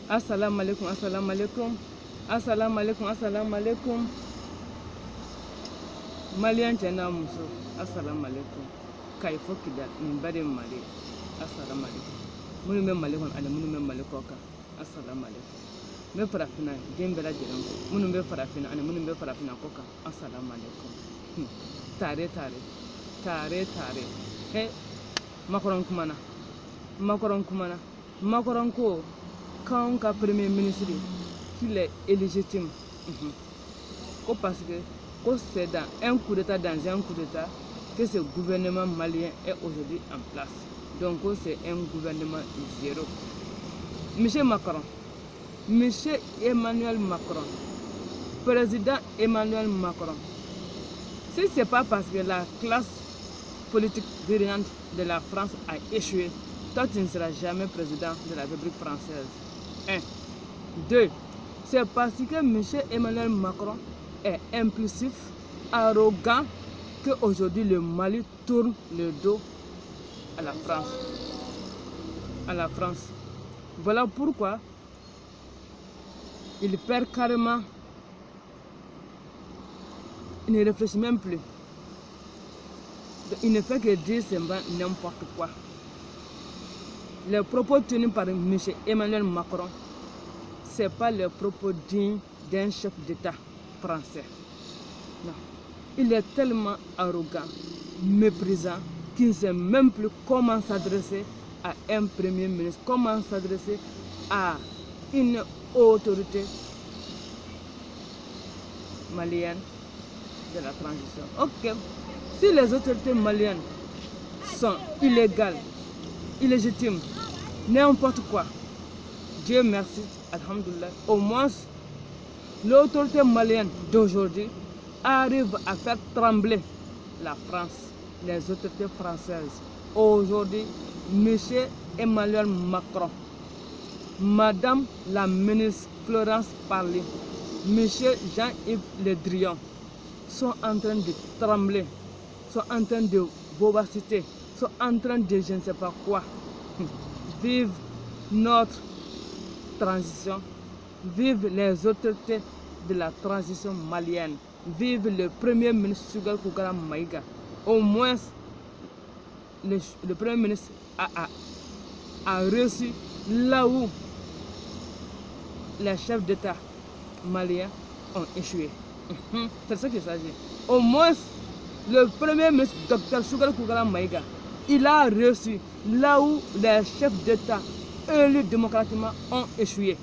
Assalamu alaikum, assalamu alaikum. Assalamu alaikum, assalamu alaikum. Malian tena muso. Assalamu alaikum. Kaifo kida nimbade mali. Assalamu alaikum. Munu me mali kon ale munu me mali koka. Assalamu alaikum. Me farafina jembela jerango. Munu me farafina ale munu me farafina koka. Assalamu alaikum. Tare tare. Tare tare. He Macron kumana. Macron kumana. Macron ko quand ka premier ministre qu'il est illégitime. Parce que c'est dans un coup d'état, que ce gouvernement malien est aujourd'hui en place. Donc c'est un gouvernement zéro. Monsieur Macron, Monsieur Emmanuel Macron, président Emmanuel Macron, si ce n'est pas parce que la classe politique dirigeante de la France a échoué, toi tu ne seras jamais président de la République française. 1. 2. C'est parce que M. Emmanuel Macron est impulsif, arrogant, qu'aujourd'hui le Mali tourne le dos à la France. Voilà pourquoi il perd carrément, il ne réfléchit même plus. Il ne fait que dire seulement n'importe quoi. Les propos tenus par M. Emmanuel Macron, ce n'est pas les propos dignes d'un chef d'État français. Non. Il est tellement arrogant, méprisant, qu'il ne sait même plus comment s'adresser à un premier ministre, comment s'adresser à une autorité malienne de la transition. Ok, si les autorités maliennes sont illégales, illégitimes, n'importe quoi, Dieu merci, alhamdoulilah, au moins l'autorité malienne d'aujourd'hui arrive à faire trembler la France, les autorités françaises. Aujourd'hui, M. Emmanuel Macron, Madame la ministre Florence Parly, M. Jean-Yves Le Drian sont en train de trembler, sont en train de bobaciter, sont en train de je ne sais pas quoi. Vive notre transition, vive les autorités de la transition malienne, vive le premier ministre Sugar Kougara Maïga. Au moins, le premier ministre a reçu là où les chefs d'État maliens ont échoué. C'est ce qu'il s'agit. Au moins, le premier ministre Dr Sugar Kougara Maïga, il a reçu là où les chefs d'État élus démocratiquement ont échoué.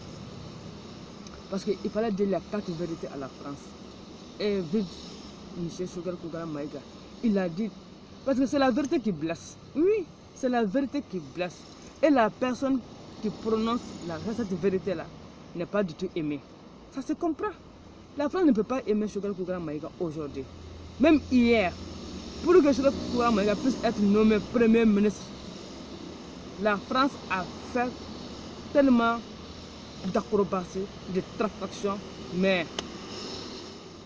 Parce qu'il fallait dire la carte vérité à la France. Et vive M. Sugar Kougara Maïga. Il a dit, parce que c'est la vérité qui blesse. Oui, c'est la vérité qui blesse. Et la personne qui prononce cette vérité-là n'est pas du tout aimée. Ça se comprend. La France ne peut pas aimer Sugar Kougara Maïga aujourd'hui. Même hier, pour que Sugar Kougara Maïga puisse être nommé Premier ministre, la France a fait tellement d'acrobaties, de tractations, mais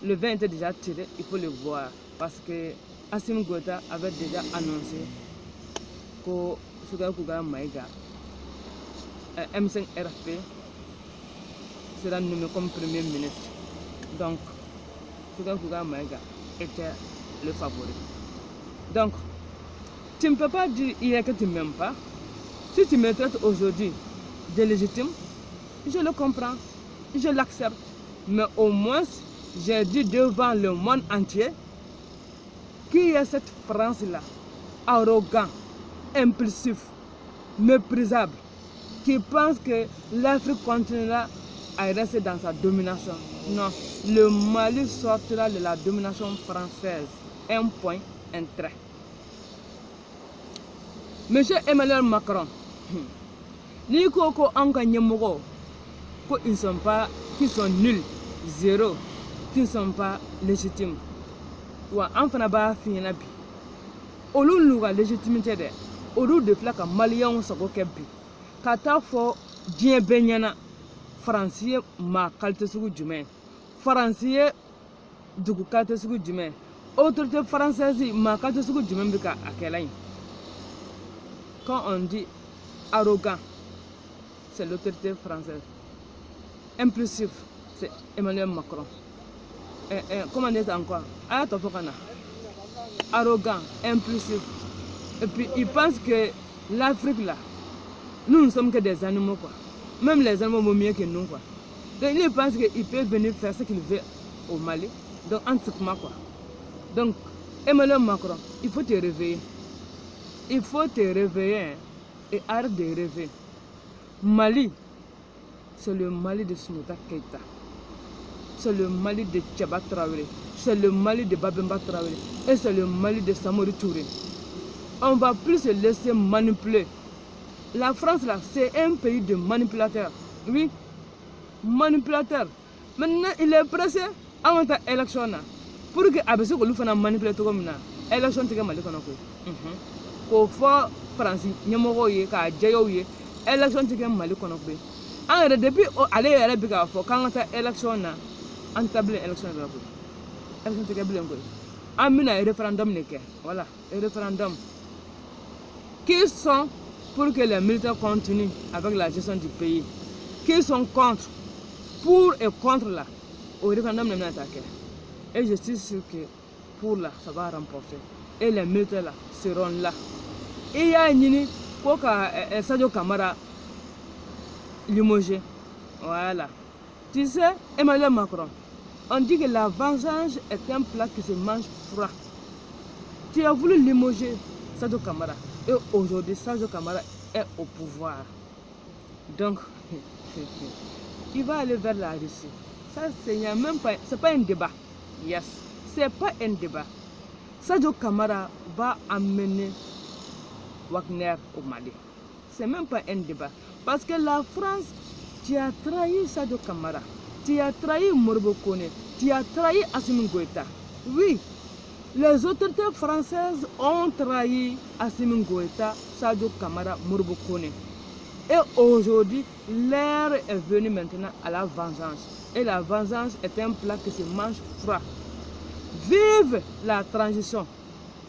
le vin était déjà tiré, il faut le voir. Parce que Assimi Goïta avait déjà annoncé que Sugar Kougara Maïga, M5 RFP, sera nommé comme Premier ministre. Donc, Sugar Kougara Maïga était le favori. Donc, tu ne peux pas dire hier que tu ne m'aimes pas. Si tu me traites aujourd'hui de légitime, je le comprends, je l'accepte. Mais au moins, j'ai dit devant le monde entier qu'il y a cette France-là, arrogant, impulsif, méprisable, qui pense que l'Afrique continuera à rester dans sa domination. Non, le Mali sortira de la domination française. Un point, un trait. Monsieur Emmanuel Macron, ni koko anka nyemogo, ils sont nuls, zéro, qui ne sont pas légitimes. Ou enfin ba fina bi. Olu nuga légitimité de. Olu de flaka malien sako kebi. Kata fo dien benyana français ma qualité sugu jumain. Français dugu qualité sugu jumain. Autorité française ma qualité sugu jumain bika akelain. Quand on dit arrogant, c'est l'autorité française. impulsif, c'est Emmanuel Macron. Comment dire encore? Arrogant, impulsif. Et puis il pense que l'Afrique là, nous ne sommes que des animaux quoi. Même les animaux vont mieux que nous quoi. Donc il pense qu'il peut venir faire ce qu'il veut au Mali. Donc en tout cas quoi. Donc Emmanuel Macron, il faut te réveiller. Il faut te réveiller hein, et arrête de rêver. Mali, c'est le Mali de Soumouta Keïta. C'est le Mali de Tchaba Traoré. C'est le Mali de Babemba Traoré. Et c'est le Mali de Samori Touré. On ne va plus se laisser manipuler. La France là, c'est un pays de manipulateurs. Oui, manipulateurs. Maintenant, il est pressé à une élection. Pour que Abessou Golou fasse manipuler tout comme ça. Élection, c'est comme ça. Pour faire France, il y a un peu élection c'est comme ça. Alors, depuis aller à la Biga, quand on a élection, on table élection. Élection, c'est comme ça. On a un référendum. Voilà, un référendum. Qui sont pour que les militaires continuent avec la gestion du pays? Qui sont contre? Pour et contre là, au référendum n'est pas attaqué. Et je suis sûr que pour là, ça va remporter. Et les militaires là seront là. Et il y a une pour que Sadio Kamara limogé. Voilà. Tu sais, Emmanuel Macron, on dit que la vengeance est un plat qui se mange froid. Tu as voulu limoger Sadio Kamara. Et aujourd'hui, Sadio Kamara est au pouvoir. Donc, il va aller vers la Russie. Ça, c'est pas un débat. Yes, c'est pas un débat. Sadio Kamara va amener Wagner au Mali. C'est même pas un débat. Parce que la France, tu as trahi Sadio Kamara. Tu as trahi Modibo Kone. Tu as trahi Assimi Goïta. Oui. Les autorités françaises ont trahi Assimi Goïta, Sadio Kamara, Modibo Kone. Et aujourd'hui, l'heure est venue maintenant à la vengeance. Et la vengeance est un plat qui se mange froid. Vive la transition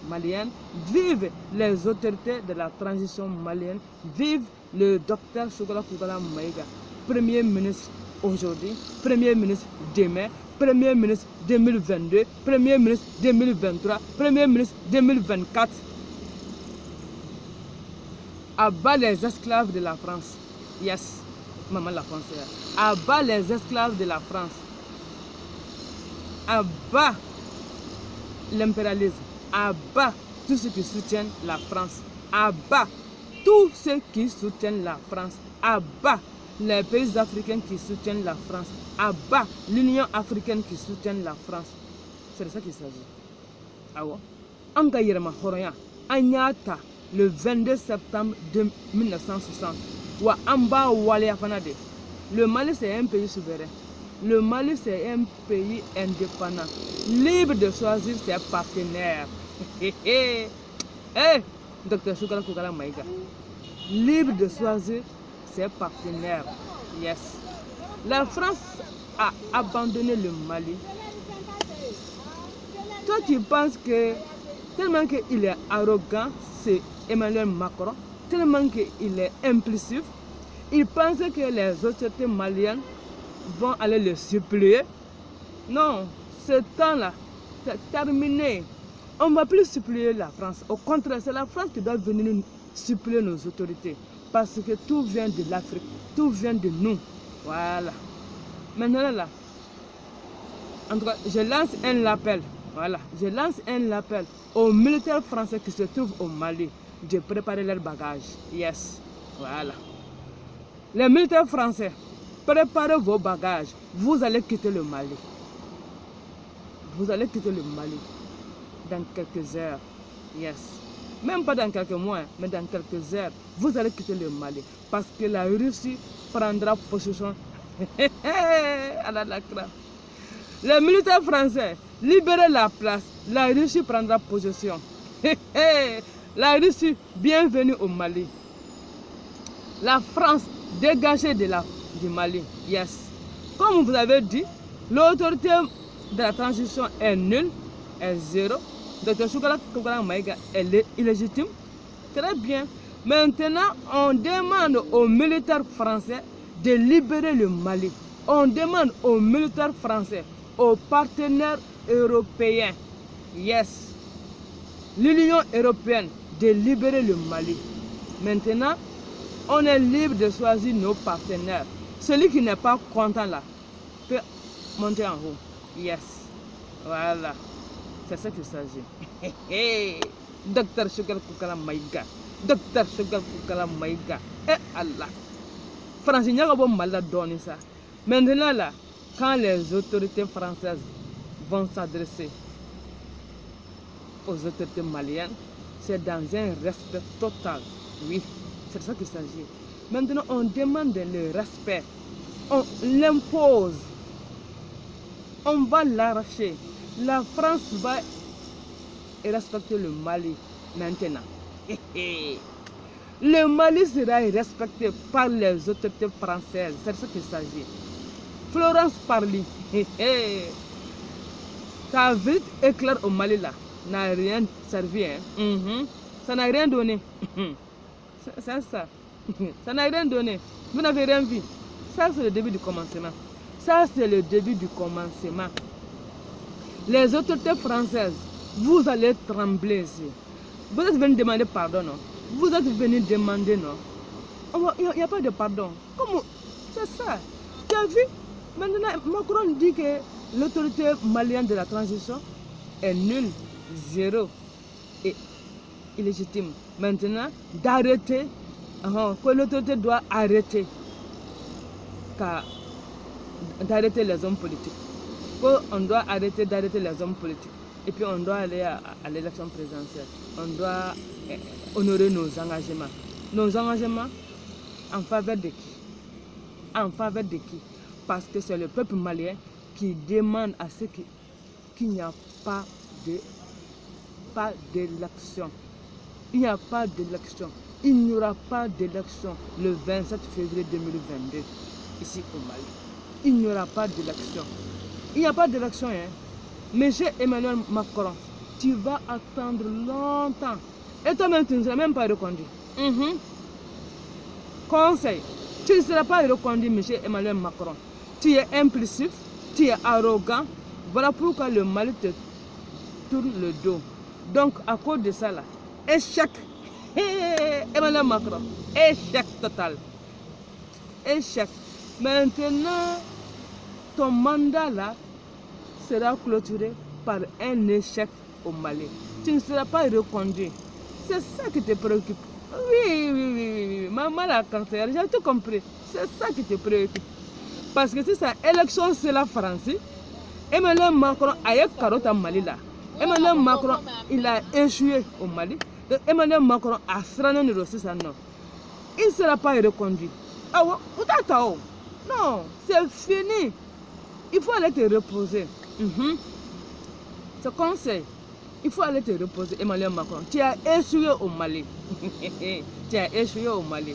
malienne, vive les autorités de la transition malienne, vive le docteur Choguel Kougala Maïga, Premier ministre aujourd'hui, Premier ministre demain, Premier ministre 2022, Premier ministre 2023, Premier ministre 2024. Abat les esclaves de la France. Yes, maman la française. Abat les esclaves de la France. Abat l'impérialisme. Abat tous ceux qui soutiennent la France. Abat tous ceux qui soutiennent la France. Abat les pays africains qui soutiennent la France. Abat l'Union africaine qui soutient la France. C'est de ça qu'il s'agit. Ah ouais? Anga Yerma Horoya, Agnata, le 22 septembre 1960. Wa Amba Wale Afanade. Le Mali, c'est un pays souverain. Le Mali, c'est un pays indépendant. Libre de choisir ses partenaires. Docteur Choguel Kougala Maïga. Libre de choisir ses partenaires. Yes. La France a abandonné le Mali. Toi, tu penses que tellement qu'il est arrogant, c'est Emmanuel Macron, tellement qu'il est impulsif, il pense que les autorités maliennes vont aller le suppléer. Non, ce temps-là, c'est terminé. On ne va plus suppléer la France. Au contraire, c'est la France qui doit venir suppléer nos autorités. Parce que tout vient de l'Afrique, tout vient de nous. Voilà. Maintenant là, en tout cas, je lance un appel. Voilà, je lance un appel aux militaires français qui se trouvent au Mali de préparer leurs bagages. Yes, voilà. Les militaires français, préparez vos bagages. Vous allez quitter le Mali. Vous allez quitter le Mali dans quelques heures. Yes. Même pas dans quelques mois, mais dans quelques heures, vous allez quitter le Mali. Parce que la Russie prendra possession. Les militaires français, libérez la place. La Russie prendra possession. La Russie, bienvenue au Mali. La France, dégagée du Mali. Yes. Comme vous avez dit, l'autorité de la transition est nulle, est zéro. Dr Choguel Kougala Maïga, elle est illégitime. Très bien. Maintenant, on demande aux militaires français de libérer le Mali. on demande aux militaires français, aux partenaires européens, yes, l'Union européenne de libérer le Mali. Maintenant, on est libre de choisir nos partenaires. Celui qui n'est pas content là peut monter en haut. Yes, voilà, c'est ça qu'il s'agit. Docteur Choguel Koukala Maïga, Docteur Choguel Koukala Maïga, eh Allah. Français n'y a pas mal donné ça. Maintenant là, quand les autorités françaises vont s'adresser aux autorités maliennes, c'est dans un respect total. Oui, c'est ça qu'il s'agit. Maintenant, on demande le respect. On l'impose. On va l'arracher. La France va respecter le Mali maintenant. Le Mali sera respecté par les autorités françaises. C'est ça qu'il s'agit. Florence Parly. Ta vite éclair au Mali là n'a rien servi. Hein? Ça n'a rien donné. C'est ça. Ça n'a rien donné. Vous n'avez rien vu. Ça, c'est le début du commencement. Ça, c'est le début du commencement. Les autorités françaises, vous allez trembler ici. Vous êtes venu demander pardon, non? Vous êtes venu demander, non? Il n'y a pas de pardon. Comment? C'est ça. Tu as vu? Maintenant, Macron dit que l'autorité malienne de la transition est nulle, zéro et illégitime. Maintenant, d'arrêter, que l'autorité doit arrêter d'arrêter les hommes politiques. On doit arrêter d'arrêter les hommes politiques. Et puis on doit aller à l'élection présidentielle. On doit honorer nos engagements. Nos engagements en faveur de qui? En faveur de qui? Parce que c'est le peuple malien qui demande à ce qu'il n'y a pas d'élection. Il n'y a pas d'élection. Il n'y aura pas d'élection le 27 février 2022 ici au Mali. Il n'y aura pas d'élection. Il n'y a pas d'élection, hein. Monsieur Emmanuel Macron, tu vas attendre longtemps. Et toi-même, tu ne seras même pas reconduit. Conseil, tu ne seras pas reconduit, monsieur Emmanuel Macron. Tu es impulsif, tu es arrogant. Voilà pourquoi le Mali te tourne le dos. Donc, à cause de ça, là, échec. Emmanuel Macron, échec total. Échec. Maintenant, ton mandat là sera clôturé par un échec au Mali. Tu ne seras pas reconduit. C'est ça qui te préoccupe. Oui. Maman la cancer, j'ai tout compris. C'est ça qui te préoccupe. Parce que si sa élection c'est la France, Emmanuel Macron a eu carotte au Mali là. Emmanuel Macron, il a échoué au Mali. Donc Emmanuel Macron a strâné le dossier ça non. Il ne sera pas reconduit. Ah ouais, non, c'est fini. Il faut aller te reposer. Ce conseil, il faut aller te reposer, Emmanuel Macron. Tu as échoué au Mali. Tu as échoué au Mali.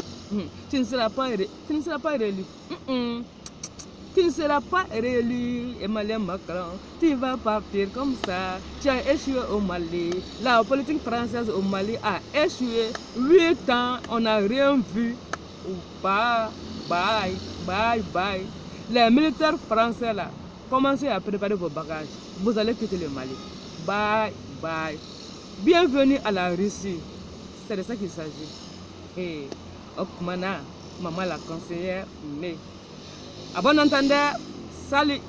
Tu ne seras pas réélu. Tu ne seras pas réélu, Emmanuel Macron. Tu vas partir comme ça. Tu as échoué au Mali. La politique française au Mali a échoué. 8 ans, on n'a rien vu. Bye. Les militaires français là, commencez à préparer vos bagages. Vous allez quitter le Mali. Bye. Bienvenue à la Russie. C'est de ça qu'il s'agit. Et Okmana, maman la conseillère, mais à bon entendeur, salut.